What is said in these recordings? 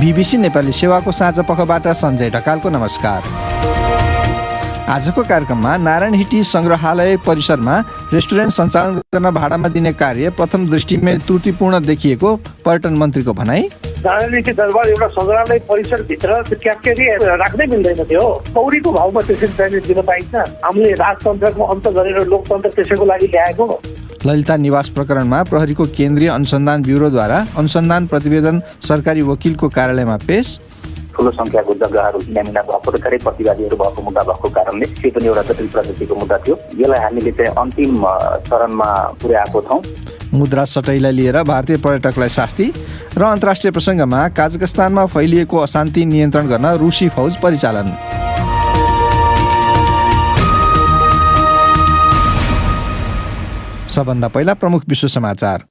BBC Nepali सेवाको साँझपखबाट सञ्जय ढकालको नमस्कार। आजको कार्यक्रममा नारायण हिटी संग्रहालय परिसरमा रेस्टुरेन्ट सञ्चालन गर्न भाडामा दिने कार्य प्रथम दृष्टिमै त्रुटिपूर्ण देखिएको पर्यटन मन्त्रीको भनाई। नारायण हिटी दरबार एउटा संग्रहालय परिसरभित्र क्याफेरी राख्नै मिल्दैन थियो। कौडीको भाउमा त्यसरी चाहिँ दिन पाइन्छ। हामीले राजतन्त्रको अन्त गरेर लोकतन्त्र त्यसैको लागि ल्याएको। ललिता निवास प्रकरणमा प्रहरीको केन्द्रीय अनुसन्धान ब्युरोद्वारा अनुसन्धान प्रतिवेदन सरकारी वकिलको कार्यालयमा पेश। ठुलो संख्याको जग्गाहरू किनामिना भएको र धेरै प्रतिवादीहरू भएको मुद्दा भएको कारणले त्यो पनि एउटा जटिल प्रकृतिको मुद्दा थियो। यसलाई हामीले चाहिँ अन्तिम चरणमा पुर्याएको छौँ। मुद्रा सटैलाई लिएर भारतीय पर्यटकलाई शास्ति र अन्तर्राष्ट्रिय प्रसङ्गमा काजाखस्तानमा फैलिएको अशान्ति नियन्त्रण गर्न रुसी फौज परिचालन। सबभन्दा पहिला प्रमुख विश्व समाचार।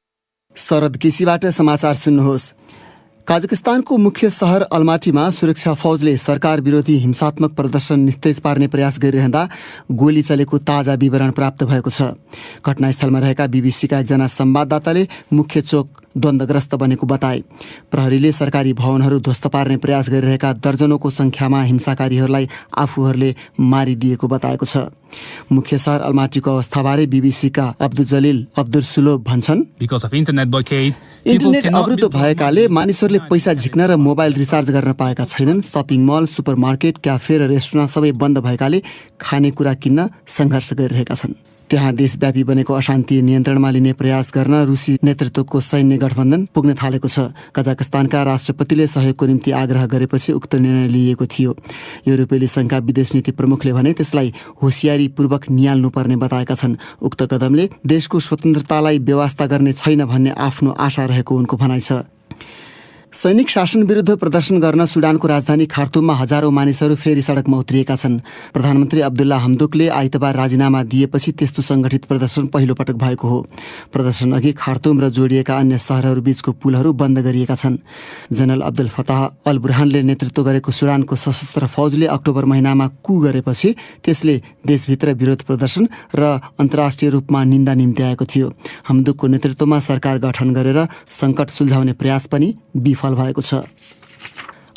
शरद केसीबाट समाचार सुन्नुहोस्। काजाखस्तानको मुख्य सहर अलमाटीमा सुरक्षा फौजले सरकार विरोधी हिंसात्मक प्रदर्शन निस्तेज पार्ने प्रयास गरिरहँदा गोली चलेको ताजा विवरण प्राप्त भएको छ। घटनास्थलमा रहेका बीबीसीका एकजना संवाददाताले मुख्य चोक द्वन्द्वग्रस्त बनेको बताए। प्रहरीले सरकारी भवनहरू ध्वस्त पार्ने प्रयास गरिरहेका दर्जनौंको संख्यामा हिंसाकारीहरूलाई आफूहरूले मारिदिएको बताएको छ। मुख्य सहर अलमाटीको अवस्थाबारे बीबीसीका अब्दुल जलिल अब्दुल सुलोभ भन्छन्, इन्टरनेट अवरुद्ध भएकाले मानिसहरूले पैसा झिक्न र मोबाइल रिचार्ज गर्न पाएका छैनन्। सपिङ मल, सुपरमार्केट, क्याफे र रेस्टुरेन्ट सबै बन्द भएकाले खानेकुरा किन्न सङ्घर्ष गरिरहेका छन्। त्यहाँ देशव्यापी बनेको अशान्ति नियन्त्रणमा लिने प्रयास गर्न रुसी नेतृत्वको सैन्य गठबन्धन पुग्न थालेको छ। कजाखस्तानका राष्ट्रपतिले सहयोगको निम्ति आग्रह गरेपछि उक्त निर्णय लिएको थियो। युरोपेली संघका विदेश नीति प्रमुखले भने त्यसलाई होसियारीपूर्वक निहाल्नुपर्ने बताएका छन्। उक्त कदमले देशको स्वतन्त्रतालाई बेवास्ता गर्ने छैन भन्ने आफ्नो आशा रहेको उनको भनाइ छ। सैनिक शासन विरुद्ध प्रदर्शन गर्न सुडानको राजधानी खार्तुममा हजारौं मानिसहरू फेरि सडकमा उत्रिएका छन्। प्रधानमन्त्री अब्दुल्ला हमदोकले आइतबार राजीनामा दिएपछि त्यस्तो संगठित प्रदर्शन पहिलो पटक भएको हो। प्रदर्शन अघि खार्तुम र जोडिएका अन्य शहरहरू बीचको पुलहरू बन्द गरिएका छन्। जनरल अब्दुल फताह अल बुरहानले नेतृत्व गरेको सुडानको सशस्त्र फौजले अक्टोबर महिनामा कु गरेपछि त्यसले देशभित्र विरोध प्रदर्शन र अन्तर्राष्ट्रिय रूपमा निन्दा निम्त्याएको थियो। हमदोकको नेतृत्वमा सरकार गठन गरेर सङ्कट सुल्झाउने प्रयास पनि विफल भएको छ।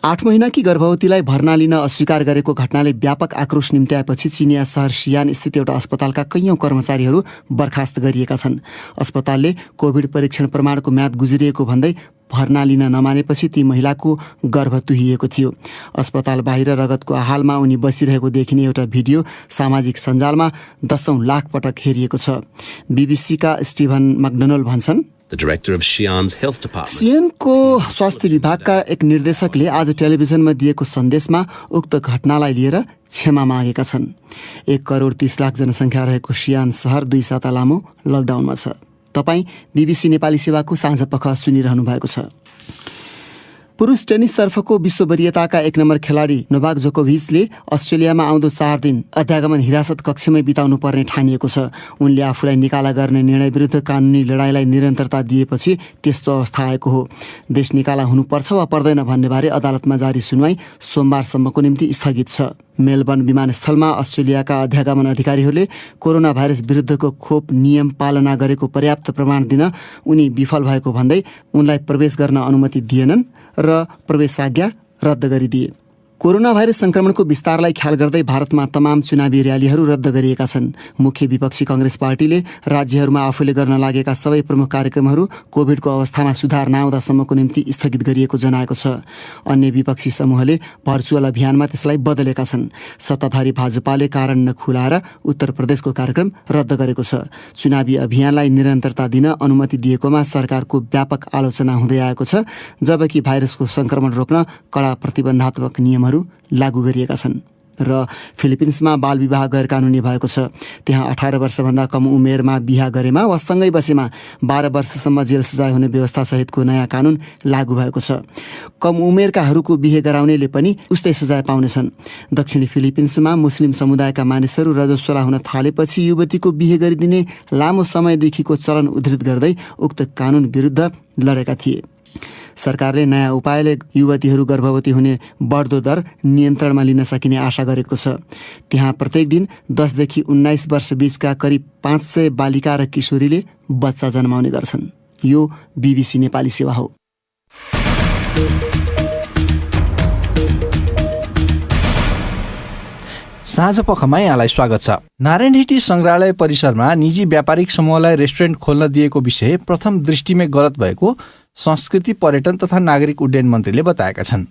8 महिनाकी गर्भवतीलाई भर्ना लिन अस्वीकार गरेको घटनाले व्यापक आक्रोश निम्त्याएपछि चिनिया सहर सियान स्थित एउटा अस्पतालका कैयौं कर्मचारीहरू बर्खास्त गरिएका छन्। अस्पतालले कोभिड परीक्षण प्रमाणको म्याद गुज्रिएको भन्दै भर्ना लिन नमानेपछि ती महिलाको गर्भ तुहिएको थियो। अस्पताल बाहिर रगतको हालमा उनी बसिरहेको देखिने एउटा भिडियो सामाजिक सञ्जालमा 10औं लाख पटक हेरिएको छ। बीबीसीका स्टिभन मैकडोनाल्ड भन्छन्, सिएनको स्वास्थ्य विभागका एक निर्देशकले आज टेलिभिजनमा दिएको सन्देशमा उक्त घटनालाई लिएर क्षमा मागेका छन्। 1 करोड 30 लाख जनसङ्ख्या रहेको सियान सहर 2 साता लामो लकडाउनमा छ। तपाईँ बीबीसी नेपाली सेवाको साँझपख सुनिरहनु भएको छ। पुरुष टेनिसतर्फको विश्व वरियताका 1 नम्बर खेलाडी नोभाक जोकोभिचले अस्ट्रेलियामा आउँदो 4 दिन अध्यागमन हिरासत कक्षमै बिताउनु पर्ने ठानिएको छ। उनले आफूलाई निकाला गर्ने निर्णय विरुद्ध कानुनी लडाईँलाई निरन्तरता दिएपछि त्यस्तो अवस्था आएको हो। देश निकाला हुनुपर्छ वा पर्दैन भन्नेबारे अदालतमा जारी सुनवाई सोमबारसम्मको निम्ति स्थगित छ। मेलबर्न विमानस्थलमा अस्ट्रेलियाका अध्यागमन अधिकारीहरूले कोरोना भाइरस विरुद्धको खोप नियम पालना गरेको पर्याप्त प्रमाण दिन उनी विफल भएको भन्दै उनलाई प्रवेश गर्न अनुमति दिएनन् र प्रवेशाज्ञा रद्द गरिदिए। कोरोना भाइरस संक्रमणको विस्तारलाई ख्याल गर्दै भारतमा तमाम चुनावी र्यालीहरू रद्द गरिएका छन्। मुख्य विपक्षी कांग्रेस पार्टीले राज्यहरूमा आफूले गर्न लागेका सबै प्रमुख कार्यक्रमहरू कोभिडको अवस्थामा सुधार नआउँदासम्मको निम्ति स्थगित गरिएको जनाएको छ। अन्य विपक्षी समूहले भर्चुअल अभियानमा त्यसलाई बदलेका छन्। सत्ताधारी भाजपाले कारण नखुलाएर उत्तर प्रदेशको कार्यक्रम रद्द गरेको छ। चुनावी अभियानलाई निरन्तरता दिन अनुमति दिएकोमा सरकारको व्यापक आलोचना हुँदै आएको छ, जबकि भाइरसको संक्रमण रोक्न कडा प्रतिबन्धात्मक नियमहरू लागू गरिएका छन्। र फिलिपिन्समा बाल विवाह गैर कानुनी भएको छ। त्यहाँ 18 वर्षभन्दा कम उमेरमा बिहा गरेमा वा सँगै बसेमा 12 वर्षसम्म जेल सजाय हुने व्यवस्था सहितको नयाँ कानुन लागू भएको छ। कम उमेरकाहरूको बिहे गराउनेले पनि उस्तै सजाय पाउनेछन्। दक्षिणी फिलिपिन्समा मुस्लिम समुदायका मानिसहरू रजस्वला हुन थालेपछि युवतीको बिहे गरिदिने लामो समयदेखिको चलन उद्धृत गर्दै उक्त कानुन विरुद्ध लडेका थिए। सरकारले नयाँ उपायले युवतीहरू गर्भवती हुने बढ्दो दर नियन्त्रणमा लिन सकिने आशा गरेको छ। त्यहाँ प्रत्येक दिन 10 देखि 19 वर्ष बीचका करिब 500 बालिका र किशोरीले बच्चा जन्माउने गर्छन्। यो बीबीसी नेपाली सेवा हो। साँझ पखमा यहाँलाई स्वागत छ। नारायणहिटी संग्रहालय परिसरमा निजी व्यापारिक समूहलाई रेस्टुरेन्ट खोल्न दिएको विषय प्रथम दृष्टिमै गलत भएको संस्कृति, पर्यटन तथा नागरिक उड्डयन मन्त्रीले बताएका छन्।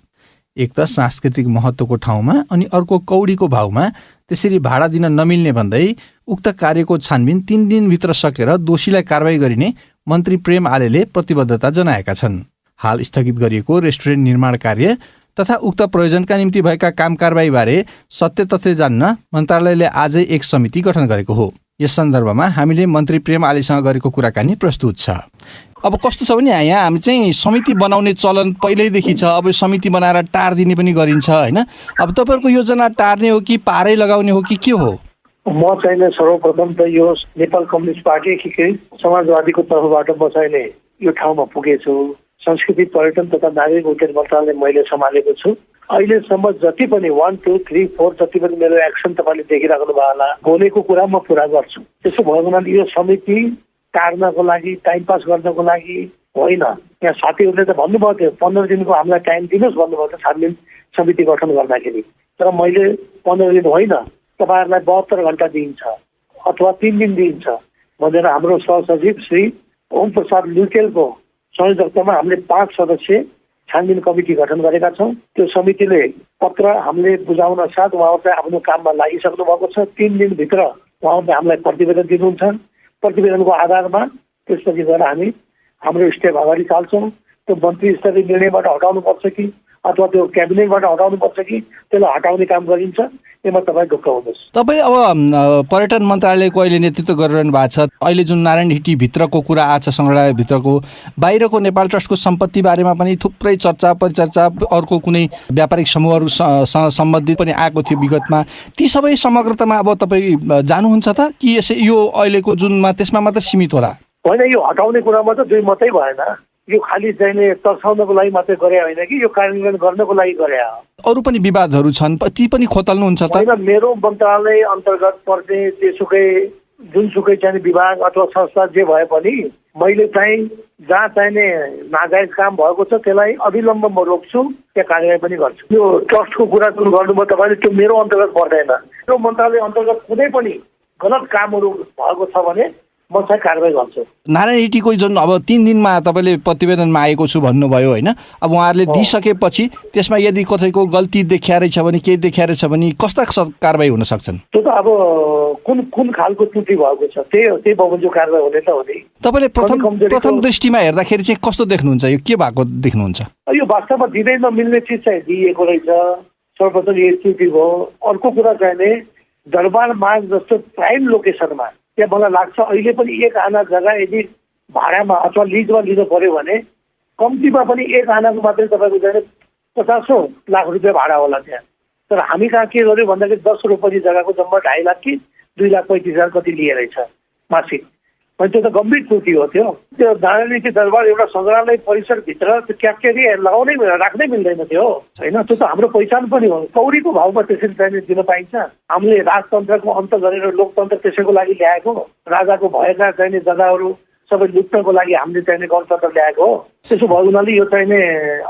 एक त सांस्कृतिक महत्त्वको ठाउँमा अनि अर्को कौडीको भाउमा त्यसरी भाडा दिन नमिल्ने भन्दै उक्त कार्यको छानबिन 3 दिनभित्र सकेर दोषीलाई कारबाही गरिने मन्त्री प्रेम आलेले प्रतिबद्धता जनाएका छन्। हाल स्थगित गरिएको रेस्टुरेन्ट निर्माण कार्य तथा उक्त प्रयोजनका निम्ति भएका काम कारबाहीबारे सत्य तथ्य जान्न मन्त्रालयले आजै एक समिति गठन गरेको हो। यस सन्दर्भमा हामीले मन्त्री प्रेम आलेसँग गरेको कुराकानी प्रस्तुत छ। अब कस्तो छ भने यहाँ हामी चाहिँ समिति बनाउने चलन पहिल्यैदेखि छ। अब समिति बनाएर टार्दिने पनि गरिन्छ हैन। अब तपाईँहरूको योजना टार्ने हो कि पारै लगाउने हो कि के हो? म चाहिँ सर्वप्रथम त यो नेपाल कम्युनिस्ट पार्टी एकीकृत समाजवादीको तर्फबाट म चाहिँ यो ठाउँमा पुगेछु। संस्कृति, पर्यटन तथा नागरिक उड्डयन मन्त्रालय मैले सम्हालेको छु। अहिलेसम्म जति पनि 1, 2, 3, 4 जति पनि मेरो एक्सन तपाईँले देखिराख्नु भयो होला, बोलेको कुरा म पुरा गर्छु। त्यसो भएको हुनाले यो समिति टार्नको लागि, टाइम पास गर्नको लागि होइन। यहाँ साथीहरूले त भन्नुभएको थियो 15 दिनको हामीलाई टाइम दिनुहोस् भन्नुभएको थियो छानबिन समिति गठन गर्दाखेरि। तर मैले 15 दिन होइन, तपाईँहरूलाई 72 घण्टा दिइन्छ अथवा 3 दिन दिइन्छ भनेर हाम्रो सहसचिव श्री ओम प्रसाद लुटेलको संयोजकतामा हामीले 5 सदस्यीय छानबिन कमिटी गठन गरेका छौँ। त्यो समितिले पत्र हामीले बुझाउन साथ उहाँहरू चाहिँ आफ्नो काममा लागिसक्नु भएको छ। 3 दिनभित्र उहाँहरूले हामीलाई प्रतिवेदन दिनुहुन्छ। प्रतिवेदनको आधारमा त्यसपछि गएर हामी हाम्रो स्टेप अगाडि चाल्छौँ। त्यो मन्त्री स्तरीय निर्णयबाट हटाउनुपर्छ कि अथवा त्यो क्याबिनेटबाट हटाउनुपर्छ कि त्यसलाई हटाउने काम गरिन्छ। यसमा तपाईँ ढुक्क हुनुहोस्। तपाईँ अब पर्यटन मन्त्रालयको अहिले नेतृत्व गरिरहनु भएको छ। अहिले जुन नारायणहिटी भित्रको कुरा आएको छ, सङ्ग्रहालयभित्रको बाहिरको नेपाल ट्रस्टको सम्पत्ति बारेमा पनि थुप्रै चर्चा परिचर्चा, अर्को कुनै व्यापारिक समूहहरूसँग सम्बन्धित पनि आएको थियो विगतमा। ती सबै समग्रतामा अब तपाईँ जानुहुन्छ त कि यसै यो अहिलेको जुनमा त्यसमा मात्र सीमित होला? होइन, यो हटाउने कुरामा त दुई मात्रै भएन। यो खालि चाहिँ तर्साउनको लागि मात्रै गरे होइन कि यो कार्यान्वयन गर्नको लागि गरे हो। अरू पनि विवादहरू छन्, ती पनि खोतल्नुहुन्छ त? होइन, मेरो मन्त्रालय अन्तर्गत पर्ने जुनसुकै चाहिँ विभाग अथवा संस्था जे भए पनि मैले चाहिँ जहाँ चाहिने नाजायज काम भएको छ त्यसलाई अविलम्ब म रोक्छु, त्यहाँ कारवाही पनि गर्छु। यो ट्रस्टको कुरा जुन गर्नुभयो तपाईँले, त्यो मेरो अन्तर्गत पर्दैन। मेरो मन्त्रालय अन्तर्गत कुनै पनि गलत कामहरू भएको छ भने म चाहिँ कारवाही गर्छु। नारायणहिटीको जुन अब 3 दिनमा तपाईँले प्रतिवेदन मागेको छु भन्नुभयो होइन, अब उहाँहरूले दिइसकेपछि त्यसमा यदि कसैको गल्ती देखिया रहेछ भने, केही देखिया रहेछ भने कस्ता कारवाही हुन सक्छन्? त्यो त अब कुन खालको त्रुटि भएको छ त्यही बमोजिम कारवाही हुने त हो नि। तपाईँले प्रथम दृष्टिमा हेर्दाखेरि चाहिँ कस्तो देख्नुहुन्छ? यो के भएको देख्नुहुन्छ? यो वास्तवमा दिँदै नमिल्ने चिज चाहिँ दिइएको रहेछ। सर्वप्रथम यो त्रुटि भयो। अर्को कुरा चाहिँ दरबार मार्ग जस्तो प्राइम लोकेसनमा त्यहाँ मलाई लाग्छ अहिले पनि 1 आना जग्गा यदि भाडामा अथवा लिजमा लिनु पर्यो भने कम्तीमा पनि 1 आनाको मात्रै तपाईँको चाहिँ 50 लाख रुपियाँ भाडा होला त्यहाँ। तर हामी कहाँ के गर्यो भन्दाखेरि 10 रुपियाँ जग्गाको जम्मा 2.5 लाख कि 2,35,000 कति लिए रहेछ मासिक। अनि त्यो त गम्भीर त्रुटि हो। त्यो नारायणहिटी दरबार एउटा सङ्ग्रहालय परिसरभित्र त्यो क्याप्टेरी लगाउनै राख्नै मिल्दैन थियो होइन। त्यो त हाम्रो पहिचान पनि हो। कौडीको भाउमा त्यसरी चाहिँ दिन पाइन्छ? हामीले राजतन्त्रको अन्त गरेर लोकतन्त्र त्यसैको लागि ल्याएको। राजाको भएका चाहिने जग्गाहरू सबै लुट्नको लागि हामीले चाहिने गणतन्त्र ल्याएको हो। त्यसो भएको हुनाले यो चाहिने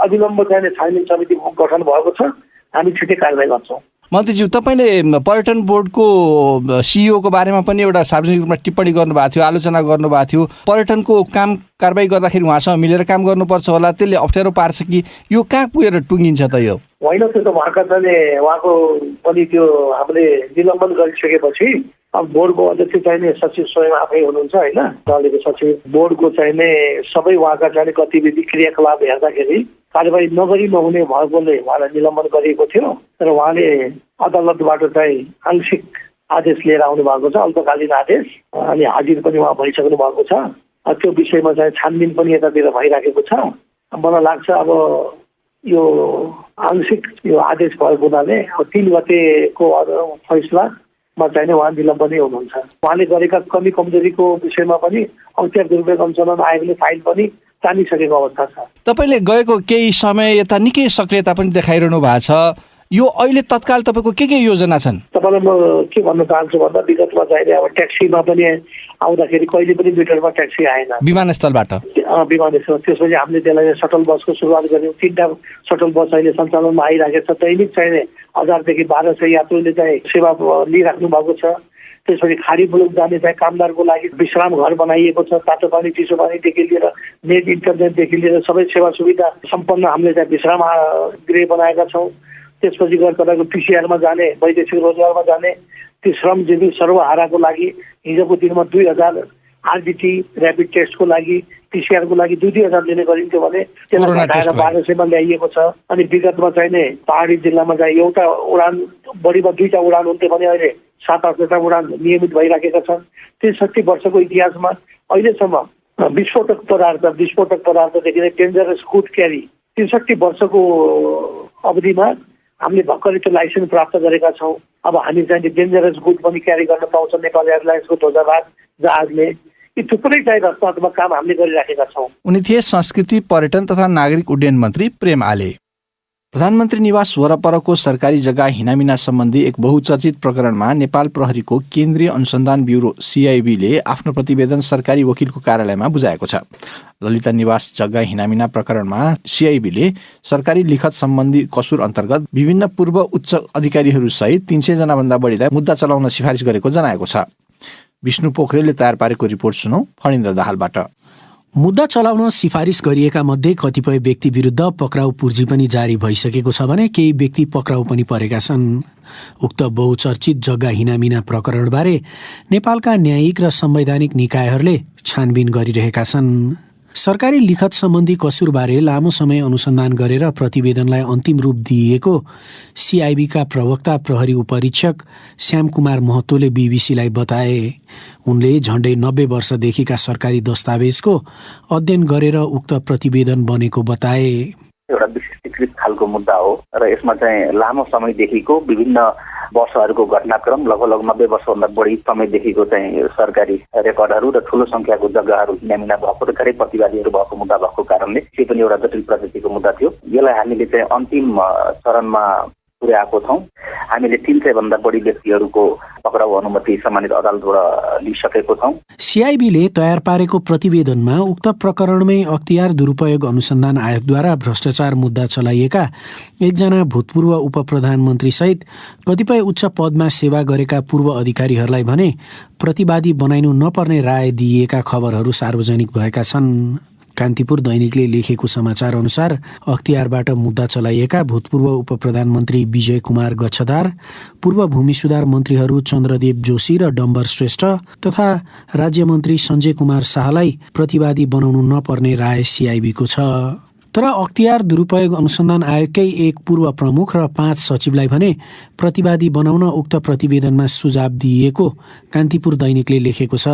अविलम्ब चाहिने छानबिन समिति गठन भएको छ। हामी छिटै कारवाही गर्छौँ। मन्त्रीज्यू, तपाईँले पर्यटन बोर्डको सिइओको बारेमा पनि एउटा सार्वजनिक रूपमा टिप्पणी गर्नुभएको थियो, आलोचना गर्नुभएको थियो। पर्यटनको काम कारबाही गर्दाखेरि उहाँसँग मिलेर काम गर्नुपर्छ होला, त्यसले अप्ठ्यारो पार्छ कि यो कहाँ पुगेर टुङ्गिन्छ त? यो होइन, त्यो त उहाँको पनि त्यो हामीले निलम्बन गरिसकेपछि अब बोर्डको अध्यक्ष चाहिने सचिव स्वयं आफै हुनुहुन्छ होइन। दलको सचिव बोर्डको चाहिने सबै उहाँका चाहिने गतिविधि क्रियाकलाप हेर्दाखेरि कारवाही नगरी नहुने भएकोले उहाँलाई निलम्बन गरिएको थियो। तर उहाँले अदालतबाट चाहिँ आंशिक आदेश लिएर आउनु भएको छ, अल्पकालीन आदेश। अनि हाजिर पनि उहाँ भइसक्नु भएको छ। त्यो विषयमा चाहिँ छानबिन पनि यतातिर भइराखेको छ। मलाई लाग्छ अब यो आंशिक यो आदेश भएको हुनाले 3 गतेको फैसलामा चाहिँ उहाँ निलम्बनै हुनुहुन्छ। उहाँले गरेका कमी कमजोरीको विषयमा पनि औपचारिक दुरुपयोग अनुसन्धान आयोगले फाइल पनि तानिसकेको अवस्था छ। तपाईँले गएको केही समय यता निकै सक्रियता पनि देखाइरहनु भएको छ। यो अहिले तत्काल तपाईँको के योजना छन्? तपाईँलाई म के भन्न चाहन्छु भन्दा विगतमा चाहिँ अब ट्याक्सीमा पनि आउँदाखेरि कहिले पनि मिटरमा ट्याक्सी आएन विमानस्थलबाट। विमानस्थल त्यसपछि हामीले त्यसलाई सटल बसको सुरुवात गर्यौँ। 3टा सटल बस अहिले सञ्चालनमा आइराखेको छ। दैनिक चाहिने 1000 देखि 1200 यात्रुले चाहिँ सेवा लिइराख्नु भएको छ। त्यसपछि खाडी मुलुक जाने चाहिँ कामदारको लागि विश्राम घर बनाइएको छ। तातो पानी चिसो पानीदेखि लिएर नेट इन्टरनेटदेखि लिएर सबै सेवा सुविधा सम्पन्न हामीले चाहिँ विश्राम गृह बनाएका छौँ। त्यसपछि गएर तपाईँको पिसिआरमा जाने, वैदेशिक रोजगारमा जाने ती श्रमजीवी सर्वहाराको लागि हिजोको दिनमा 2000 आरबिटी ऱ्यापिड टेस्टको लागि पिसिआरको लागि 2,000 दिने गरिन्थ्यो भने त्यसलाई घटाएर 1200मा ल्याइएको छ। अनि विगतमा चाहिँ नै पहाडी जिल्लामा चाहिँ एउटा उडान बढीमा 2टा उडान हुन्थ्यो भने अहिले 7-8वटा उडान नियमित भइराखेका छन्। 63 वर्षको इतिहासमा अहिलेसम्म विस्फोटक पदार्थदेखि नै डेन्जरस गुड क्यारी 63 वर्षको अवधिमा हामीले भर्खरै त्यो लाइसेन्स प्राप्त गरेका छौँ। अब हामी चाहिँ डेन्जरस गुड पनि क्यारी गर्न पाउँछौँ। नेपाल एयरलाइन्सको ध्वजावाहक जहाजले यी थुप्रै चाहिँ रचनात्मक काम हामीले गरिराखेका छौँ। उनी थिए संस्कृति, पर्यटन तथा नागरिक उड्डयन मन्त्री प्रेम आले। प्रधानमन्त्री निवास वरपरको सरकारी जग्गा हिनामिना सम्बन्धी एक बहुचर्चित प्रकरणमा नेपाल प्रहरीको केन्द्रीय अनुसन्धान ब्युरो CIB आफ्नो प्रतिवेदन सरकारी वकिलको कार्यालयमा बुझाएको छ। ललिता निवास जग्गा हिनामिना प्रकरणमा CIB सरकारी लिखत सम्बन्धी कसुर अन्तर्गत विभिन्न पूर्व उच्च अधिकारीहरूसहित 300 जना भन्दा बढीलाई मुद्दा चलाउन सिफारिस गरेको जनाएको छ। विष्णु पोखरेलले तयार पारेको रिपोर्ट सुनौ फणिन्द्र दाहालबाट। मुद्दा चलाउन सिफारिस गरिएका मध्ये कतिपय व्यक्ति विरुद्ध पक्राउ पूर्जी पनि जारी भइसकेको छ भने केही व्यक्ति पक्राउ पनि परेका छन्। उक्त बहुचर्चित जग्गा हिनामिना प्रकरणबारे नेपालका न्यायिक र संवैधानिक निकायहरूले छानबिन गरिरहेका छन्। सरकारी लिखत सम्बन्धी कसुरबारे लामो समय अनुसन्धान गरेर प्रतिवेदनलाई अन्तिम रूप दिइएको CIB का प्रवक्ता प्रहरी उपरीक्षक श्यामकुमार महतोले BBCलाई बताए। उनले झण्डै 90 वर्षदेखिका सरकारी दस्तावेजको अध्ययन गरेर उक्त प्रतिवेदन बनेको बताए। एउटा विशिष्टीकृत खालको मुद्दा हो र यसमा चाहिँ लामो समयदेखिको विभिन्न वर्षहरूको घटनाक्रम लगभग 90 वर्षभन्दा बढी समयदेखिको चाहिँ सरकारी रेकर्डहरू र ठुलो संख्याको जग्गाहरू हिनामिना भएको र धेरै प्रतिवादीहरू भएको मुद्दा भएको कारणले यो पनि एउटा जटिल प्रकृतिको मुद्दा थियो। यसलाई हामीले चाहिँ अन्तिम चरणमा पुर्याएको छौँ। हामीले 300 भन्दा बढी व्यक्तिहरूको पक्राउ अनुमति सम्मानित अदालतबाट लिइसकेको छौँ। CIB तयार पारेको प्रतिवेदनमा उक्त प्रकरणमै अख्तियार दुरुपयोग अनुसन्धान आयोगद्वारा भ्रष्टाचार मुद्दा चलाइएका एकजना भूतपूर्व उप प्रधानमन्त्री सहित कतिपय उच्च पदमा सेवा गरेका पूर्व अधिकारीहरूलाई भने प्रतिवादी बनाइनु नपर्ने राय दिइएका खबरहरू सार्वजनिक भएका छन्। कान्तिपुर दैनिकले लेखेको समाचार अनुसार अख्तियारबाट मुद्दा चलाइएका भूतपूर्व उप प्रधानमन्त्री विजय कुमार गच्छदार, पूर्व भूमि सुधार मन्त्रीहरू चन्द्रदेव जोशी र डम्बर श्रेष्ठ तथा राज्यमन्त्री सञ्जय कुमार शाहलाई प्रतिवादी बनाउनु नपर्ने राय CIB को छ। तर अख्तियार दुरुपयोग अनुसन्धान आयोगकै एक पूर्व प्रमुख र 5 सचिवलाई भने प्रतिवादी बनाउन उक्त प्रतिवेदनमा सुझाव दिइएको कान्तिपुर दैनिकले लेखेको छ।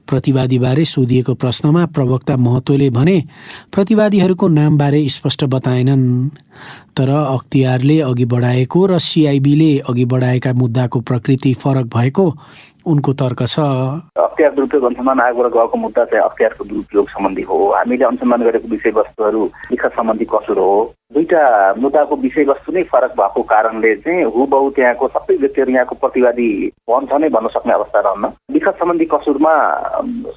प्रतिवादीबारे सोधिएको प्रश्नमा प्रवक्ता महतोले भने प्रतिवादीहरूको नामबारे स्पष्ट बताएनन्। तर अख्तियारले अघि बढाएको र CIB अघि बढाएका मुद्दाको प्रकृति फरक भएको उनको तर्क छ। अख्तियार दुरुपयोग अनुसन्धान आयोगबाट गएको मुद्दा चाहिँ अख्तियारको दुरुपयोग सम्बन्धी हो। हामीले अनुसन्धान गरेको विषयवस्तुहरू लिखत सम्बन्धी कसुर हो। दुईटा मुद्दाको विषयवस्तु नै फरक भएको कारणले चाहिँ हुबहु त्यहाँको सबै व्यक्तिहरू यहाँको प्रतिवादी भन्छ नै भन्न सक्ने अवस्था रहन्न। लिखत सम्बन्धी कसुरमा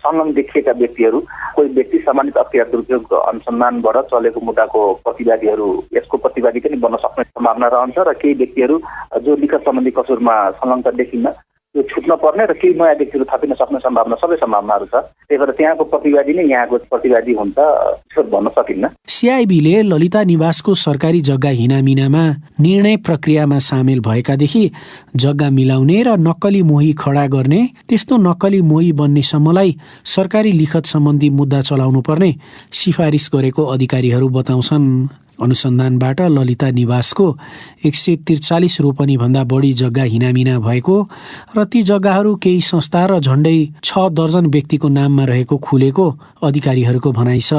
संलग्न देखिएका व्यक्तिहरू कोही व्यक्ति सम्मानित अख्तियार दुरुपयोग अनुसन्धानबाट चलेको मुद्दाको प्रतिवादीहरू यसको प्रतिवादी पनि बन्न सक्ने सम्भावना रहन्छ र केही व्यक्तिहरू जो लिखत सम्बन्धी कसुरमा संलग्नता देखिन्न यो छुट्न पर्ने र केही नयाँ व्यक्तिहरू थपिन सक्ने सम्भावना सबै सम्भावनाहरू छ। त्यही भएर त्यहाँको प्रतिवादी नै यहाँको प्रतिवादी हुन्छ भन्न सकिन्न। CIB ललिता निवासको सरकारी जग्गा हिनामिनामा निर्णय प्रक्रियामा सामेल भएकादेखि जग्गा मिलाउने र नक्कली मोही खडा गर्ने, त्यस्तो नक्कली मोही बन्नेसम्मलाई सरकारी लिखत सम्बन्धी मुद्दा चलाउनु पर्ने सिफारिस गरेको अधिकारीहरू बताउँछन्। अनुसन्धानबाट ललिता निवासको 143 रोपनी भन्दा बढी जग्गा हिनामिना भएको र ती जग्गाहरू केही संस्था र झण्डै 6 दर्जन व्यक्तिको नाममा रहेको खुलेको अधिकारीहरूको भनाइ छ।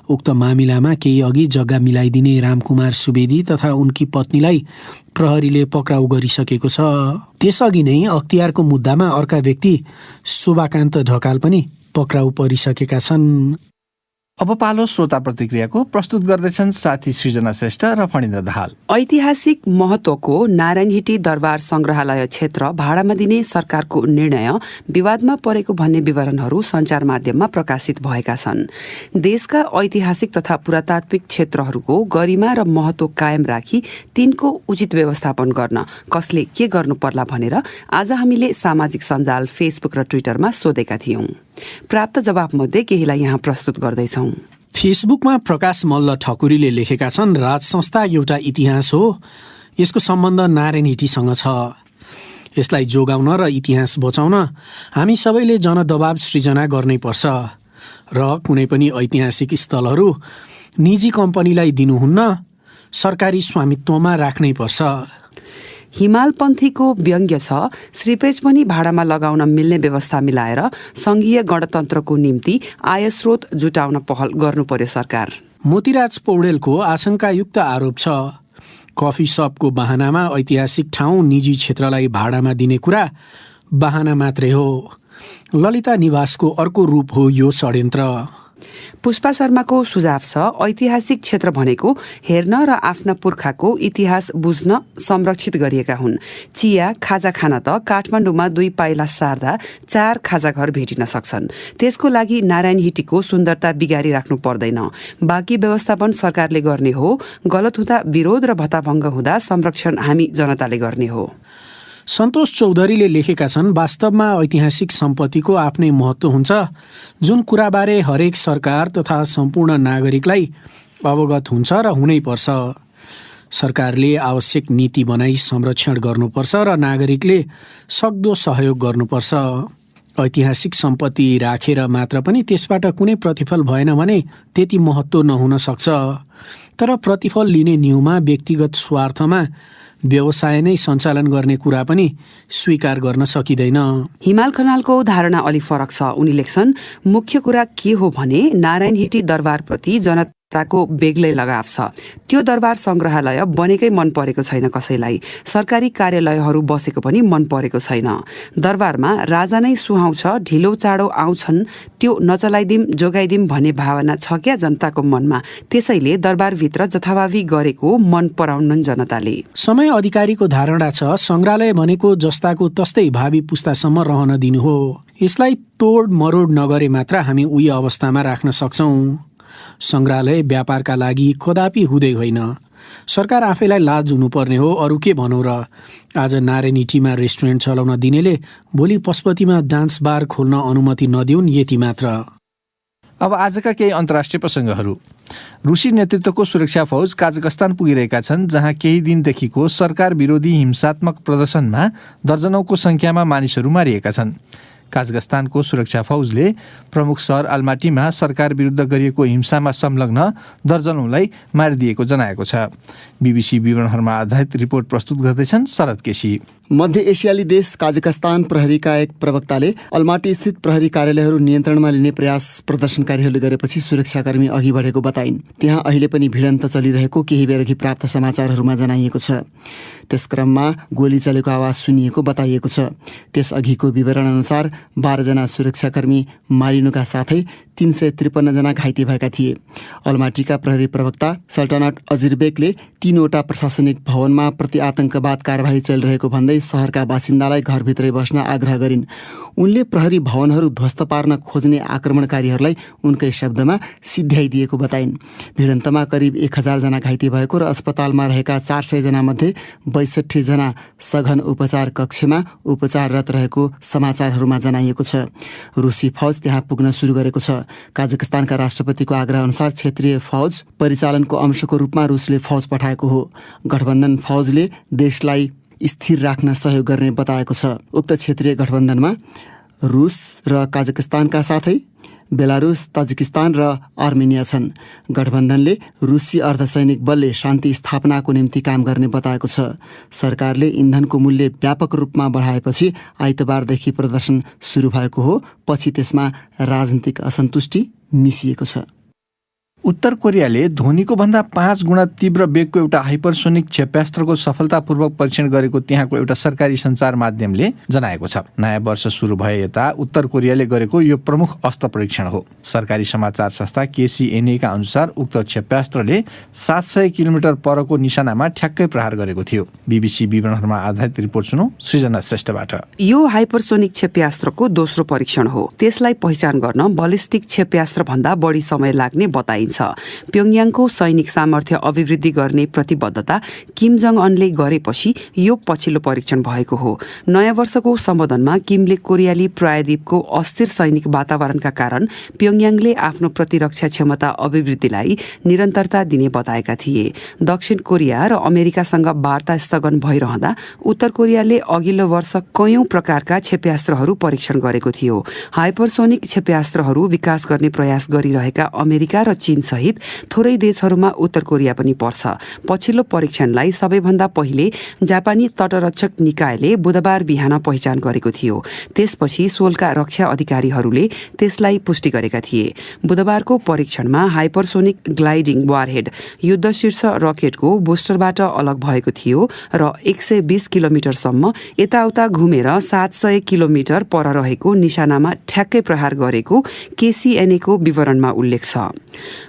उक्त मामिलामा केही अघि जग्गा मिलाइदिने रामकुमार सुवेदी तथा उनकी पत्नीलाई प्रहरीले पक्राउ गरिसकेको छ। त्यसअघि नै अख्तियारको मुद्दामा अर्का व्यक्ति शोभाकान्त ढकाल पनि पक्राउ परिसकेका छन्। अब पालो श्रोता प्रतिक्रियाको। प्रस्तुत गर्दैछन् साथी सृजना श्रेष्ठ र फणिन्द्र दाहाल। ऐतिहासिक महत्त्वको नारायणहिटी दरबार संग्रहालय क्षेत्र भाडामा दिने सरकारको निर्णय विवादमा परेको भन्ने विवरणहरू सञ्चार माध्यममा प्रकाशित भएका छन्। देशका ऐतिहासिक तथा पुरातात्विक क्षेत्रहरूको गरिमा र महत्त्व कायम राखी तिनको उचित व्यवस्थापन गर्न कसले के गर्नु पर्ला भनेर आज हामीले सामाजिक सञ्जाल फेसबुक र ट्विटरमा सोधेका थियौं। प्राप्त जवाबमध्ये केहीलाई यहाँ प्रस्तुत गर्दैछौं। फेसबुकमा प्रकाश मल्ल ठकुरीले लेखेका छन्, राज संस्था एउटा इतिहास हो, यसको सम्बन्ध नारायणहिटीसँग छ। यसलाई जोगाउन र इतिहास बचाउन हामी सबैले जनदबाव सृजना गर्नै पर्छ र कुनै पनि ऐतिहासिक स्थलहरू निजी कम्पनीलाई दिनुहुन्न, सरकारी स्वामित्वमा राख्नै पर्छ। हिमालपन्थीको व्यङ्ग्य छ, श्रीपेज पनि भाडामा लगाउन मिल्ने व्यवस्था मिलाएर संघीय गणतन्त्रको निम्ति आयस्रोत जुटाउन पहल गर्नु पर्यो सरकार। मोतीराज पौडेलको आशंकायुक्त आरोप छ, कफी सपको बहानामा ऐतिहासिक ठाउँ निजी क्षेत्रलाई भाडामा दिने कुरा बहाना मात्रै हो। ललिता निवासको अर्को रूप हो यो षड्यन्त्र। पुष्पा शर्माको सुझाव छ, ऐतिहासिक क्षेत्र भनेको हेर्न र आफ्ना पुर्खाको इतिहास बुझ्न संरक्षित गरिएका हुन्। चिया खाजा खान त काठमाडौँमा 2 पाइला सार्दा 4 खाजा घर भेटिन सक्छन्। त्यसको लागि नारायणहिटीको सुन्दरता बिगारी राख्नु पर्दैन। बाँकी व्यवस्थापन सरकारले गर्ने हो। गलत हुँदा विरोध र भत्ताभङ्ग हुँदा संरक्षण हामी जनताले गर्ने हो। सन्तोष चौधरीले लेखेका छन्, वास्तवमा ऐतिहासिक सम्पत्तिको आफ्नै महत्त्व हुन्छ, जुन कुराबारे हरेक सरकार तथा सम्पूर्ण नागरिकलाई अवगत हुन्छ र हुनै पर्छ। सरकारले आवश्यक नीति बनाई संरक्षण गर्नुपर्छ र नागरिकले सक्दो सहयोग गर्नुपर्छ। ऐतिहासिक सम्पत्ति राखेर मात्र पनि त्यसबाट कुनै प्रतिफल भएन भने त्यति महत्त्व नहुन सक्छ। तर प्रतिफल लिने न्युमा व्यक्तिगत स्वार्थमा व्यवसाय नै सञ्चालन गर्ने कुरा पनि स्वीकार गर्न सकिँदैन। हिमाल खनालको धारणा अलि फरक छ। उनी लेख्छन्, मुख्य कुरा के हो भने नारायणहिटी दरबारप्रति जनताको बेग्लै लगाव छ। त्यो दरबार संग्रहालय बनेकै मन परेको छैन कसैलाई। सरकारी कार्यालयहरू बसेको पनि मन परेको छैन। दरबारमा राजा नै सुहाउँछ, ढिलो चाँडो आउँछन्, त्यो नचलाइदिम जोगाइदिम भन्ने भावना छ क्या जनताको मनमा। त्यसैले दरबारभित्र जथाभावी गरेको मन पराउनन् जनताले। समय अधिकारीको धारणा छ, सङ्ग्रहालय भनेको जस्ताको तस्तै भावी पुस्तासम्म रहन दिनु हो। यसलाई तोड मरोड नगरे मात्र हामी उही अवस्थामा राख्न सक्छौँ। सङ्ग्रहालय व्यापारका लागि कदापि हुँदै होइन। सरकार आफैलाई लाज हुनुपर्ने हो, अरू के भनौँ र। आज नारायणहिटीमा रेस्टुरेन्ट चलाउन दिनेले भोलि पशुपतिमा डान्स बार खोल्न अनुमति नदिउन्, यति मात्र। अब आजका केही अन्तर्राष्ट्रिय प्रसङ्गहरू। रुसी नेतृत्वको सुरक्षा फौज काजाखस्तान पुगिरहेका छन्, जहाँ केही दिनदेखिको सरकार विरोधी हिंसात्मक प्रदर्शनमा दर्जनौंको सङ्ख्यामा मानिसहरू मारिएका छन्। काजाखस्तानको सुरक्षा फौजले प्रमुख सहर अलमाटीमा सरकार विरुद्ध गरिएको हिंसामा संलग्न दर्जनौंलाई मारिदिएको जनाएको छ। बीबीसी विवरणहरूमा आधारित रिपोर्ट प्रस्तुत गर्दैछन् शरद केसी। मध्य एसियाली देश काजाखस्तान प्रहरीका एक प्रवक्ताले अलमाटी स्थित प्रहरी कार्यालयहरू नियन्त्रणमा लिने प्रयास प्रदर्शनकारीहरूले गरेपछि सुरक्षाकर्मी अघि बढेको बताइन्। त्यहाँ अहिले पनि भिडन्त चलिरहेको केही बेरअघि प्राप्त समाचारहरूमा जनाइएको छ। त्यस क्रममा गोली चलेको आवाज सुनिएको बताइएको छ। त्यसअघिको विवरण अनुसार 12 जना सुरक्षाकर्मी मारिनुका साथै 353 जना घाइते भएका थिए। अलमाटीका प्रहरी प्रवक्ता सल्टनट अजिरबेकले 3 वटा प्रशासनिक भवनमा प्रतिआतंकवाद कारबाही चलिरहेको भन्दै सहरका बासिन्दालाई घरभित्रै बस्न आग्रह गरिन्। उनले प्रहरी भवनहरू ध्वस्त पार्न खोज्ने आक्रमणकारीहरूलाई उनकै शब्दमा सिध्याइदिएको बताइन्। भिडन्तमा करिब 1000 जना घाइते भएको र अस्पतालमा रहेका 400 जना मध्ये 62 जना सघन उपचार कक्षमा उपचाररत रहेको समाचारहरूमा जनाइएको छ। रुसी फौज त्यहाँ पुग्न सुरु गरेको छ। काजाखस्तानका राष्ट्रपतिको आग्रह अनुसार क्षेत्रीय फौज परिचालनको अंशको रूपमा रुसले फौज पठाएको हो। गठबन्धन फौजले देशलाई स्थिर राख्न सहयोग गर्ने बताएको छ। उक्त क्षेत्रीय गठबन्धनमा रुस र काजाखस्तानका साथै बेलारुस, तजिकिस्तान र अर्मेनिया छन्। गठबन्धनले रुसी अर्धसैनिक बलले शान्ति स्थापनाको निम्ति काम गर्ने बताएको छ। सरकारले इन्धनको मूल्य व्यापक रूपमा बढाएपछि आइतबारदेखि प्रदर्शन सुरु भएको हो। पछि त्यसमा राजनीतिक असन्तुष्टि मिसिएको छ। उत्तर कोरियाले ध्वनिको भन्दा 5 गुणा तीव्र वेगको एउटा हाइपरसोनिक क्षेप्यास्त्रको सफलतापूर्वक परीक्षण गरेको त्यहाँको एउटा सरकारी सञ्चार माध्यमले जनाएको छ। नयाँ वर्ष सुरु भए यता उत्तर कोरियाले गरेको यो प्रमुख अस्त्र परीक्षण हो। सरकारी समाचार संस्था KCNA का अनुसार उक्त क्षेप्यास्त्रले 700 किलोमिटर परको निशानामा ठ्याक्कै प्रहार गरेको थियो। BBC विवरणहरूमा आधारित रिपोर्ट सुनौ सृजना श्रेष्ठबाट। यो हाइपरसोनिक क्षेप्यास्त्रको दोस्रो परीक्षण हो। त्यसलाई पहिचान गर्न बलिस्टिक क्षेप्यास्त्र भन्दा बढी समय लाग्ने बताइन्छ। प्योङयाङको सैनिक सामर्थ्य अभिवृद्धि गर्ने प्रतिबद्धता किम जङ अनले गरेपछि यो पछिल्लो परीक्षण भएको हो। नयाँ वर्षको सम्बोधनमा किमले कोरियाली प्रायद्वीपको अस्थिर सैनिक वातावरणका कारण प्योङयाङले आफ्नो प्रतिरक्षा क्षमता अभिवृद्धिलाई निरन्तरता दिने बताएका थिए। दक्षिण कोरिया र अमेरिकासँग वार्ता स्थगन भइरहँदा उत्तर कोरियाले अघिल्लो वर्ष कयौं प्रकारका क्षेप्यास्त्रहरू परीक्षण गरेको थियो। हाइपरसोनिक क्षेप्यास्त्रहरू विकास गर्ने प्रयास गरिरहेका अमेरिका र चीन सहित थोरै देशहरूमा उत्तर कोरिया पनि पर्छ। पछिल्लो परीक्षणलाई सबैभन्दा पहिले जापानी तटरक्षक निकायले बुधबार बिहान पहिचान गरेको थियो। त्यसपछि सोलका रक्षा अधिकारीहरूले त्यसलाई पुष्टि गरेका थिए। बुधबारको परीक्षणमा हाइपरसोनिक ग्लाइडिङ वारहेड युद्ध शीर्ष रकेटको बुस्टरबाट अलग भएको थियो र 120 किलोमिटरसम्म यताउता घुमेर 700 किलोमिटर पर रहेको निशानामा ठ्याक्कै प्रहार गरेको KCNA को विवरणमा उल्लेख छ।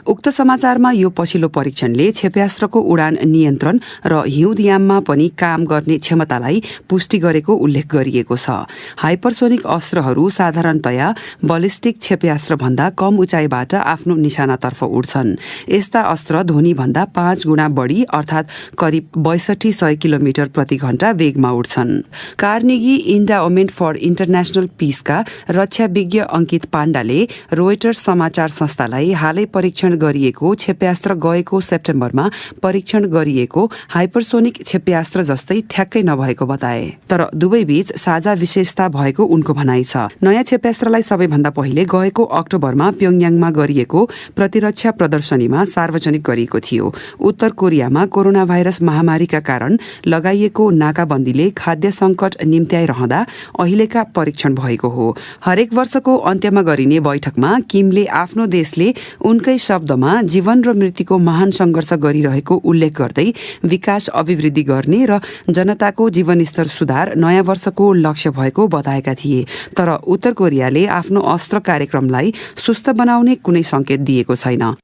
उक्त समाचारमा यो पछिल्लो परीक्षणले क्षेप्यास्त्रको उडान नियन्त्रण र हिउँदयाममा पनि काम गर्ने क्षमतालाई पुष्टि गरेको उल्लेख गरिएको छ। हाइपरसोनिक अस्त्रहरू साधारणतया बलिस्टिक क्षेप्यास्त्र भन्दा कम उचाइबाट आफ्नो निशानातर्फ उड्छन्। यस्ता अस्त्र ध्वनिभन्दा 5 गुणा बढी अर्थात् करिब 6200 किलोमिटर प्रति घण्टा वेगमा उड्छन्। Carnegie इन्डाओमेन्ट for international पीसका रक्षाविज्ञ Ankit पाण्डाले Reuters समाचार संस्थालाई हालै परीक्षण गरिएको क्षेप्यास्त्र गएको सेप्टेम्बरमा परीक्षण गरिएको हाइपरसोनिक क्षेप्यास्त्र जस्तै ठ्याक्कै नभएको बताए। तर दुवै बीच साझा विशेषता भएको उनको भनाइ छ। नयाँ क्षेप्यास्त्रलाई सबैभन्दा पहिले गएको अक्टोबरमा प्योङयाङमा गरिएको प्रतिरक्षा प्रदर्शनीमा सार्वजनिक गरिएको थियो। उत्तर कोरियामा कोरोना भाइरस महामारीका कारण लगाइएको नाकाबन्दीले खाद्य संकट निम्त्याइरहँदा अहिलेका परीक्षण भएको हो। हरेक वर्षको अन्त्यमा गरिने बैठकमा किमले आफ्नो देशले उनकै शब्दमा जीवन र मृत्युको महान संघर्ष गरिरहेको उल्लेख गर्दै विकास अभिवृद्धि गर्ने र जनताको जीवनस्तर सुधार नयाँ वर्षको लक्ष्य भएको बताएका थिए। तर उत्तर कोरियाले आफ्नो अस्त्र कार्यक्रमलाई सुस्त बनाउने कुनै संकेत दिएको छैन।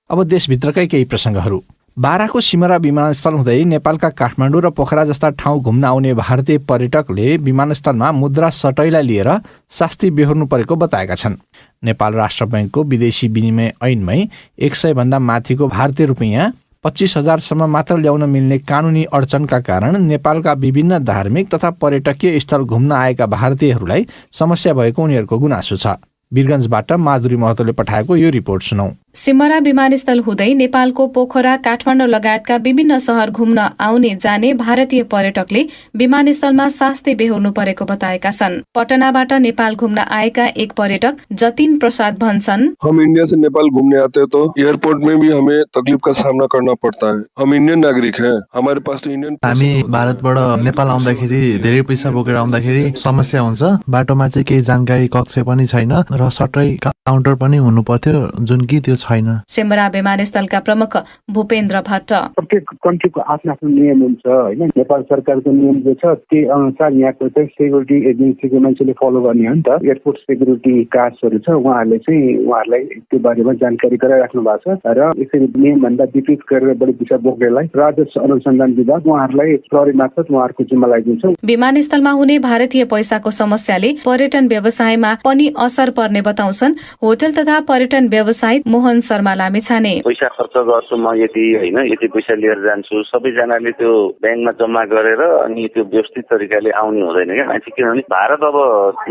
अब देशभित्रकै केही प्रसङ्गहरू। बाराको सिमरा विमानस्थल हुँदै नेपालका काठमाडौँ र पोखरा जस्ता ठाउँ घुम्न आउने भारतीय पर्यटकले विमानस्थलमा मुद्रा सटैलाई लिएर शास्ति बेहोर्नु परेको बताएका छन्। नेपाल राष्ट्र बैंकको विदेशी विनिमय ऐनमै 100 भन्दा माथिको भारतीय रुपैयाँ 25,000 सम्म मात्र ल्याउन मिल्ने कानुनी अडचनका कारण नेपालका विभिन्न धार्मिक तथा पर्यटकीय स्थल घुम्न आएका भारतीयहरूलाई समस्या भएको उनीहरूको गुनासो छ। वीरगञ्जबाट माधुरी महतोले पठाएको यो रिपोर्ट सुनौ। सिमरा विमानस्थल हुँदै नेपालको पोखरा, काठमाडौँ लगायतका विभिन्न शहर घुम्न आउने जाने भारतीय पर्यटकले विमानस्थलमा शास्ति बेहोर्नु परेको बताएका छन्। पटनाबाट नेपाल घुम्न आएका एक पर्यटक जतिन प्रसाद भन्छन्, हम इंडिया से नेपाल घूमने आते हैं तो एयरपोर्ट में भी हमें तकलीफ का सामना करना पड़ता है। हम इंडियन नागरिक हैं, हमारे पास तो इंडियन। हामी भारतबाट नेपाल आउँदाखेरि धेरै पैसा बोकेर आउँदाखेरि समस्या हुन्छ। बाटोमा चाहिँ केही जानकारी कक्ष पनि छैन र सटै काउन्टर पनि हुनु पर्थ्यो जुन कि त्यो छैन। सिमरा विमानस्थलका प्रमुख भूपेन्द्र भट्ट, प्रत्येक कन्ट्रीको आफ्नो आफ्नो नियम हुन्छ हैन। नेपाल सरकारको नियम जो छ त्यो अनुसार यहाँको चाहिँ सेक्युरिटी एजेन्सीको मान्छेले फलो गर्ने हो नि त। एयरपोर्ट सेक्युरिटी कार्ड्सहरू छ, उहाँहरूलाई त्यो बारेमा जानकारी गराइराख्नु भएको छ र यसरी नियमभन्दा विपरीत गरेर बढी पैसा बोक्नेलाई राजस्व अनुसन्धान विभाग उहाँहरूलाई प्रहरी मार्फत उहाँहरूको जिम्मा लगाइदिन्छ। विमानस्थलमा हुने भारतीय पैसाको समस्याले पर्यटन व्यवसायमा पनि असर पर्ने बताउँछन् होटल तथा पर्यटन व्यवसायी मोहन शर्मा लामिछाने। पैसा खर्च गर्छु म यति पैसा लिएर जान्छु, सबैजनाले त्यो ब्याङ्कमा जम्मा गरेर अनि त्यो व्यवस्थित तरिकाले आउने हुँदैन क्या मान्छे। किनभने भारत अब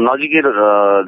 नजिकै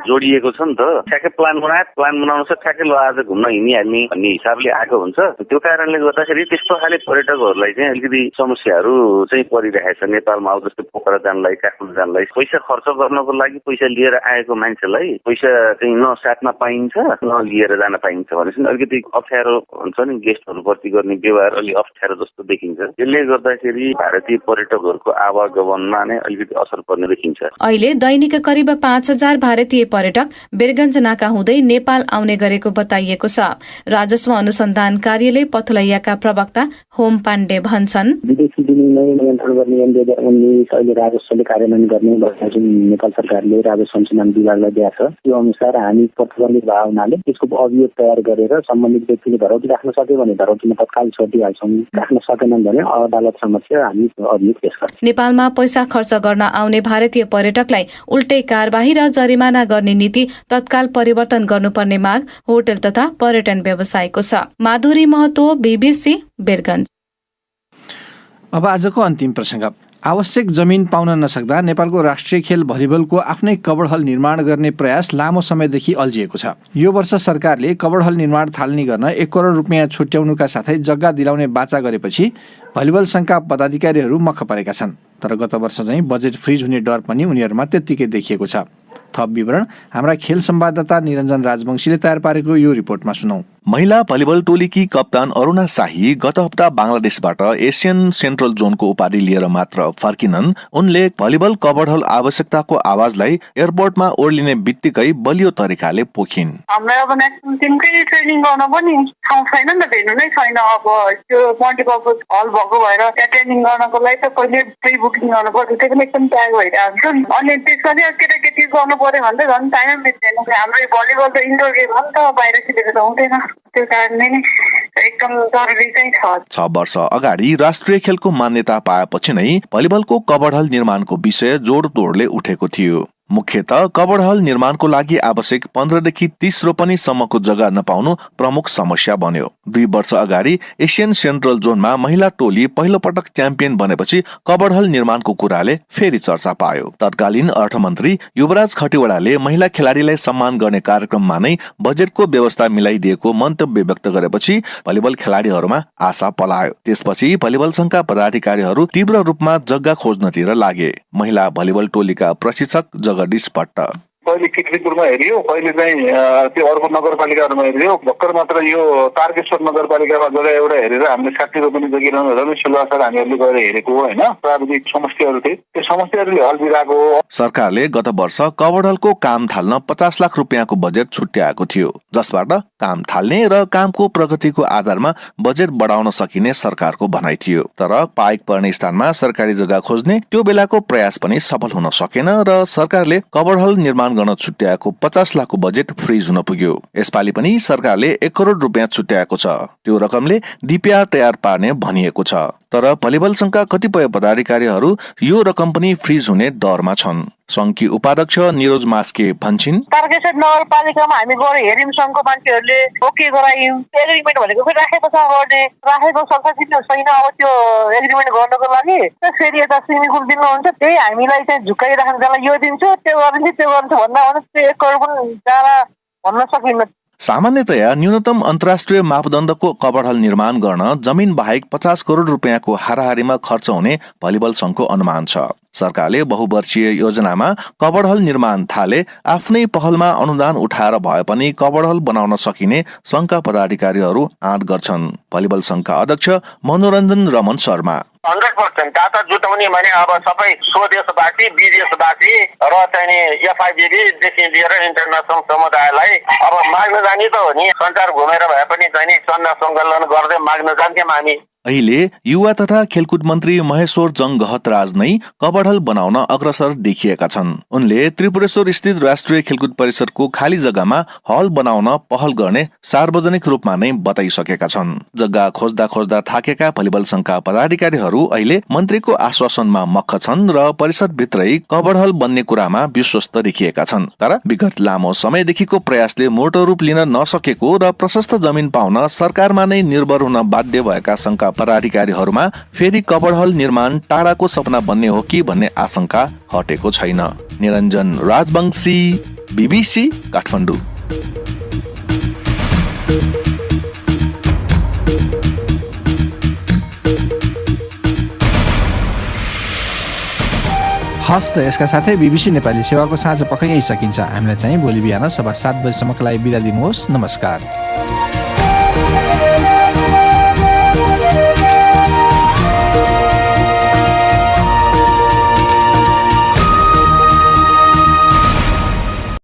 जोडिएको छ नि त। ठ्याक्कै प्लान बनाउनु छ, ठ्याक्कै ल आज घुम्न हिँडिहाल्ने भन्ने हिसाबले आएको हुन्छ। त्यो कारणले गर्दाखेरि त्यस्तो खाले पर्यटकहरूलाई चाहिँ अलिकति समस्याहरू चाहिँ परिरहेको छ नेपालमा। अब जस्तै पोखरा जानलाई, काठमाडौँ जानलाई पैसा खर्च गर्नको लागि पैसा लिएर आएको मान्छेलाई पैसा चाहिँ न साट्न पाइन्छ न लिएर जान पाइन्छ भनेपछि अलिकति अप्ठ्यारो हुन्छ नि, गेस्टहरूप्रति गर्ने व्यवहार अलि अप्ठ्यारो जस्तो देखिन्छ। यसले गर्दाखेरि भारतीय पर्यटकहरूको आवागमनमा नै अलिकति असर पर्ने देखिन्छ। अहिले दैनिक करिब 5000 भारतीय पर्यटक बेरगञ्ज नाका हुँदै नेपाल आउने गरेको बताइएको छ। राजस्व अनुसन्धान कार्यालय पथलैयाका प्रवक्ता होम पाण्डे भन्छन्, विदेशी विनिमय नियन्त्रण गर्ने ऐन 2019 अहिले राजस्वले कार्यान्वयन गर्ने भनेर जुन नेपाल सरकारले राजस्व अनुसन्धान विभागलाई दिएको छ, त्यो अनुसार हामी प्रतिबन्धित भए हुनाले त्यसको अभियोग तयार गरेर सम्बन्धित व्यक्तिले धरौटी राख्न सक्यो भने धरौटीमा तत्काल छोडिहाल्छौँ, राख्न सकेनन् भने अदालत समक्ष हामी अभियोग पेश गर्छौँ। नेपालमा पैसा खर्च गर्न आउने भारतीय पर्यटकलाई उल्टै कारबाही र जरिमाना गर्ने नीति तत्काल परिवर्तन गर्नुपर्ने माग होटल तथा पर्यटन व्यवसायको छ। माधुरी महतो, BBC, बेरगञ्ज। अब आजको अन्तिम प्रसङ्ग। आवश्यक जमिन पाउन नसक्दा नेपालको राष्ट्रिय खेल भलिबलको आफ्नै कबडहल निर्माण गर्ने प्रयास लामो समयदेखि अल्झिएको छ। यो वर्ष सरकारले कबडहल निर्माण थालनी गर्न 1 करोड रुपियाँ छुट्याउनुका साथै जग्गा दिलाउने बाचा गरेपछि भलिबल सङ्घका पदाधिकारीहरू मक्ख परेका छन्। तर गत वर्ष चाहिँ बजेट फ्रिज हुने डर पनि उनीहरूमा त्यत्तिकै देखिएको छ। थप विवरण हाम्रा खेल संवाददाता निरञ्जन राजवंशीले तयार पारेको यो रिपोर्टमा सुनौ। महिला भलिबल टोलीकी कप्तान अरुणा शाही गत हप्ता बङ्गलादेशबाट एसियन सेन्ट्रल जोनको उपाधि लिएर मात्र फर्किनन्। उनले भलिबल कबडहल आवश्यकताको आवाजलाई एयरपोर्टमा ओर्लिने बित्तिकै बलियो तरिकाले पोखिन्। हामीलाई अब नेसनल टिमकै ट्रेनिङ गर्न पनि ठाउँ छैन नि त, भेन्यु नै छैन। अब त्यो मल्टिपर्पज हल भएको भएर त्यहाँ ट्रेनिङ गर्नको लागि त पहिले प्री बुकिङ गर्नु पर्छ, त्यो पनि एकदम ट्याग भइरहेको छ। अनि त्यसपछि केटाकेटी गर्नु पर्यो भने त झन् टाइमै मिल्दैन। हाम्रो भलिबल त इन्डोर गेम हो नि त, बाहिर खेलेको त हुँदैन। त्यो कारणले नै एकदम जरुरी चाहिँ छ। 6 वर्ष अगाडि राष्ट्रिय खेलको मान्यता पाएपछि नै भलिबलको कबडहल निर्माणको विषय जोडतोडले उठेको थियो। मुख्यतः कबडहल निर्माणको लागि आवश्यक 15 देखि 30 रोपनी सम्मको जग्गा नपाउनु प्रमुख समस्या बन्यो। 2 वर्ष अगाडि एसियन सेन्ट्रल जोनमा महिला टोली पहिलो पटक च्याम्पियन बनेपछि कबडहल निर्माणको कुराले फेरि चर्चा पायो। तत्कालीन अर्थमन्त्री युवराज खटिवडाले महिला खेलाडीलाई सम्मान गर्ने कार्यक्रममा नै बजेटको व्यवस्था मिलाइदिएको मन्तव्य व्यक्त गरेपछि भलिबल खेलाडीहरूमा आशा पलायो। त्यसपछि भलिबल संघका पदाधिकारीहरू तीव्र रूपमा जग्गा खोज्नतिर लागे। महिला भलिबल टोलीका प्रशिक्षक जगदीश भट्ट, पहिले किर्तिपुरमा हेरियो, पहिले चाहिँ त्यो अर्को नगरपालिकाहरूमा हेरियो। भर्खर मात्र यो तारकेश्वर नगरपालिकामा जग्गा एउटा हेरेर हामीले 60 रोपनी जग्गा रमेश सुल्लासर हामीहरूले गएर हेरेको हो होइन। प्राविधिक समस्याहरू थिए, त्यो समस्याहरूले हल्दिरहेको हो। सरकारले गत वर्ष कबडहलको काम थाल्न 50 लाख रुपियाँको बजेट छुट्याएको थियो, जसबाट काम थाल्ने र कामको प्रगतिको आधारमा बजेट बढाउन सकिने सरकारको भनाइ थियो। तर पाइक पर्ने स्थानमा सरकारी जग्गा खोज्ने त्यो बेलाको प्रयास पनि सफल हुन सकेन र सरकारले कबडहल निर्माण गर्न छुट्याएको 50 लाखको बजेट फ्रिज हुन पुग्यो। यसपालि पनि सरकारले 1 करोड रुपियाँ छुट्याएको छ। त्यो रकमले DPR तयार पार्ने भनिएको छ। तर भलिबल संघका कतिपय पदाधिकारीहरू यो रकम पनि फ्रिज हुने डरमा छन्। संघकी उपाध्यक्ष निरोज मास्के भन्छन्, तारकेश्वर नगरपालिकामा हामी गएर हेर्यौं, संघको मान्छेहरूले ओके गरायौं। एग्रिमेन्ट भनेको फेरि राखेको छ, गर्ने राखेको सक्छ किन छैन। अब त्यो एग्रिमेन्ट गर्नको लागि फेरि यता स्विमिङ पुल दिनुहुन्छ, त्यही हामीलाई चाहिँ झुकाइराख्नु जाला। यो दिन्छु त्यो गरिन्छ त्यो गर्छ भन्दा त्यो 1 करोड पनि जाला भन्न सकिन्न। सामान्यतया न्यूनतम अन्तर्राष्ट्रिय मापदण्डको कबडहल निर्माण गर्न जमिन बाहेक 50 करोड रुपियाँको हाराहारीमा खर्च हुने भलिबल संघको अनुमान छ। सरकारले बहुवर्षीय योजनामा कबडहल निर्माण थाले आफ्नै पहलमा अनुदान उठाएर भए पनि कबडहल बनाउन सकिने संघका पदाधिकारीहरू आँट गर्छन्। भलिबल संघका अध्यक्ष मनोरञ्जन रमन शर्मा, 100% खाता जुटाउने भने अब सबै स्वदेशवासी विदेशवासी र चाहिँ FIVB देखि लिएर इन्टरनेसनल समुदायलाई अब माग्न जाने त हो नि। संसार घुमेर भए पनि चाहिँ चन्दा सङ्कलन गर्दै माग्न जान्थ्यौँ हामी। अहिले युवा तथा खेलकुद मन्त्री महेश्वर जङ गहतराज नै कबडहल बनाउन अग्रसर देखिएका छन्। उनले त्रिपुरेश्वर स्थित राष्ट्रिय खेलकुद परिषदको खाली जग्गामा हल बनाउन पहल गर्ने सार्वजनिक रूपमा नै बताइसकेका छन्। जग्गा खोज्दा खोज्दा थाकेका भलिबल संघका पदाधिकारीहरू अहिले मन्त्रीको आश्वासनमा मक्ख छन् र परिषदभित्रै कबडहल बन्ने कुरामा विश्वस्त देखिएका छन्। तर विगत लामो समयदेखिको प्रयासले मूर्त रूप लिन नसकेको र प्रशस्त जमिन पाउन सरकारमा नै निर्भर हुन बाध्य भएका संघका पदाधिकारीहरूमा फेरि कबडहल निर्माण टाढाको सपना बन्ने हो कि भन्ने आशंका हटेको छैन। निरञ्जन राजवंशी, BBC, काठमाडौँ। हस् त यसका साथै BBC नेपाली सेवाको साँझ पख यही सकिन्छ। हामीलाई चाहिँ भोलि बिहान 7:15 बजेसम्मको लागि बिदा दिनुहोस्। नमस्कार।